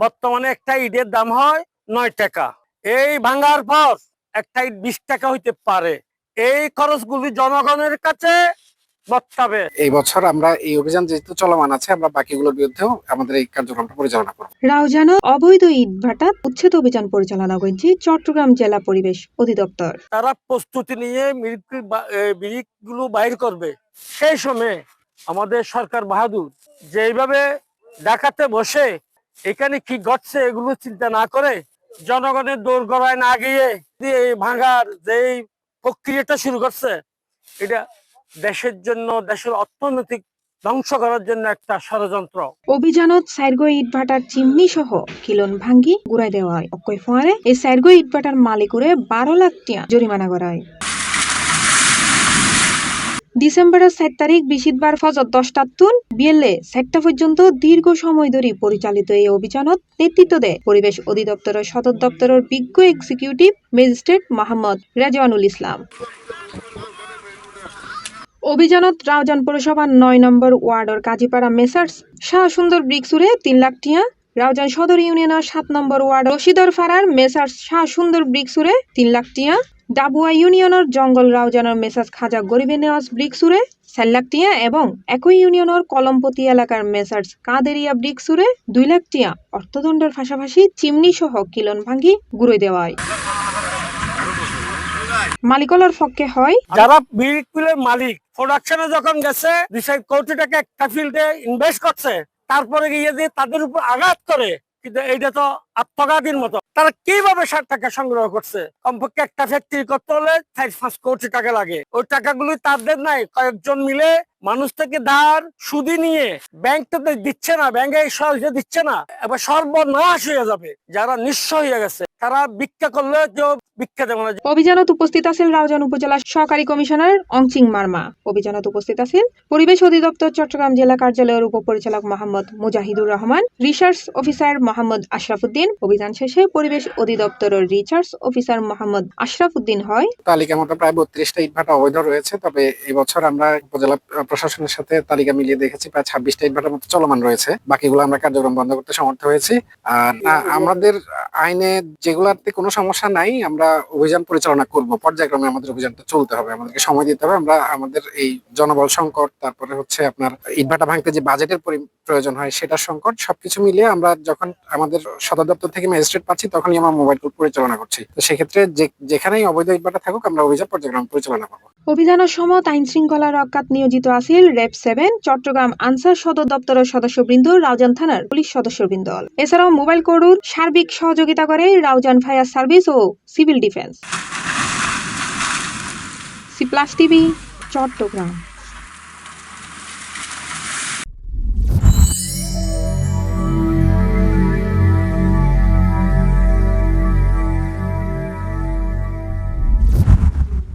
বর্তমানে একটা ইটের দাম হয় 9 টাকা। এই ভাঙার পর একটা ইট 20 টাকা হইতে পারে। এই খরচগুলি জনগণের কাছে বর্তাবে। এই বছর আমরা এই অভিযান যেহেতু চলমান আছে, আমরা বাকিগুলোর বিরুদ্ধেও আমাদের এই কার্যক্রমটা পরিচালনা করব। রাউজানে অবৈধ ইটভাটা উচ্ছেদ অভিযান পরিচালনা করছে চট্টগ্রাম জেলা পরিবেশ অধিদপ্তর। তারা প্রস্তুতি নিয়ে মিরিকগুলো বাইর করবে। সেই সময় আমাদের সরকার বাহাদুর যেভাবে ঢাকাতে বসে এখানে কি ঘটছে এগুলো চিন্তা না করে জনগণের দোরগোড়ায় না গিয়ে এই ভাঙার যে প্রক্রিয়াটা শুরু করছে, এটা দেশের জন্য, দেশের অর্থনৈতিক ধ্বংস করার জন্য একটা ষড়যন্ত্র। অভিযানত সাইরগো ইটভাটার চিমনি সহ কিলন ভাঙ্গি গুড়াই দেওয়া হয়। অক্ষয় ফোয়ারে এই সাইরগো ইটভাটার মালিকুরে 12 লাখ টাকা জরিমানা করা হয়। ডিসেম্বরের 7 তারিখ বৃহস্পতিবার ফজর 10টা তুন বিয়েলে 4টা পর্যন্ত দীর্ঘ সময় ধরে পরিচালিত এই অভিযানত নেতৃত্ব দেয় পরিবেশ অধিদপ্তরের সদর দপ্তরের বিজ্ঞ এক্সিকিউটিভ ম্যাজিস্ট্রেট মোহাম্মদ রেজওয়ানুল ইসলাম। অভিযানত রাউজান পৌরসভার 9 নম্বর ওয়ার্ডের কাজীপাড়া মেসার্স শাহ সুন্দর ব্রিক্সুরে 3 লাখ টাকা, রাউজান সদর ইউনিয়নের 7 নম্বর ওয়ার্ড রশিদর ফাড়ার মেসার্স শাহ সুন্দর ব্রিক্সুরে 3 লাখ টাকা, ডাবুয়া ইউনিয়নের জঙ্গল রাউজানের মেসার্স খাজা গরিবে নেওয়াজ ব্রিক্সুরে 4 লাখ টাকা এবং একই ইউনিয়নের কলমপতি এলাকার মেসার্স কাদেরিয়া ব্রিক্সুরে 2 লাখ টাকা অর্থদণ্ডের পাশাপাশি চিমনি সহ কিলন ভাঙ্গি গুড়ে দেওয়া হয়। মালিকলার পক্ষে হয় যারা মিল্ক মিলের মালিক প্রোডাকশনে যখন গেছে 2 কোটি টাকা একটা ফিল্ডে ইনভেস্ট করছে, তারপরে গিয়ে যে তাদের উপর আঘাত করে, কিন্তু এইটা তো আত্মঘাতীর মতো। তারা কিভাবে 60 টাকা সংগ্রহ করছে? কমপক্ষে একটা ফ্যাক্টরি করতে হলে 4-5 কোটি টাকা লাগে। ওই টাকাগুলি তাদের নাই, কয়েকজন মিলে মানুষ থেকে ধার সুদি নিয়ে ব্যাংক তো দিচ্ছে না, ব্যাংকে সহজে দিচ্ছে না, এবার সর্বনাশ হয়ে যাবে। যারা নিঃস্ব হয়ে গেছে তারা ভিক্ষা করলে কেউ ভিক্ষা দেবে না। অভিযানত উপস্থিত আছেন রাউজান উপজেলা সহকারী কমিশনার অংচিং মার্মা। অভিযানত উপস্থিত আছেন পরিবেশ অধিদপ্তর চট্টগ্রাম জেলা কার্যালয়ের উপপরিচালক মোহাম্মদ মুজাহিদুর রহমান, রিসার্চ অফিসার মোহাম্মদ আশরাফুদ্দিন। অভিযান শেষে পরিবেশ অধিদপ্তরের রিসার্চ অফিসার মোহাম্মদ আশরাফুদ্দিন হয় তালিকা মতো প্রায় 32টা ইটভাটা অবৈধ রয়েছে। তবে এবছর আমরা উপজেলা প্রশাসনের সাথে তালিকা মিলিয়ে দেখেছি প্রায় 26টা ইটভাটার মতো চলমান রয়েছে। বাকিগুলো আমরা কার্যক্রম বন্ধ করতে সমর্থ হয়েছি। আর আমাদের আইনে যেগুলাতে কোনো সমস্যা নাই, আমরা অভিযান পরিচালনা করব। পর্যায়ক্রমে আমাদের অভিযানটা চলতে হবে, আমাদেরকে সময় দিতে হবে। আমরা আমাদের এই জনবল সংকট, তারপরে হচ্ছে আপনার ইটভাটা ভাঙতে যে বাজেটের প্রয়োজন হয় সেটার সংকট, সবকিছু মিলিয়ে আমরা যখন আমাদের সদর দপ্তর থেকে ম্যাজিস্ট্রেট পাচ্ছি তখনই আমরা মোবাইল কোর্ট পরিচালনা করছি। তো সেক্ষেত্রে যেখানেই অবৈধ ইটভাটা থাকুক আমরা অভিযান পর্যায়ক্রম পরিচালনা করবো। অভিযানের সময় আইন শৃঙ্খলা রক্ষাত নিয়োজিত আছিল র্যাব 7 চট্টগ্রাম আনসার সদর দপ্তরের সদস্যবৃন্দ, রাউজান থানার পুলিশ সদস্যবৃন্দ। এছাড়াও মোবাইল কোর্টের সার্বিক সহযোগিতা করে রাউজান ফায়ার সার্ভিস ও civil defence. C plus TV, Chittagong.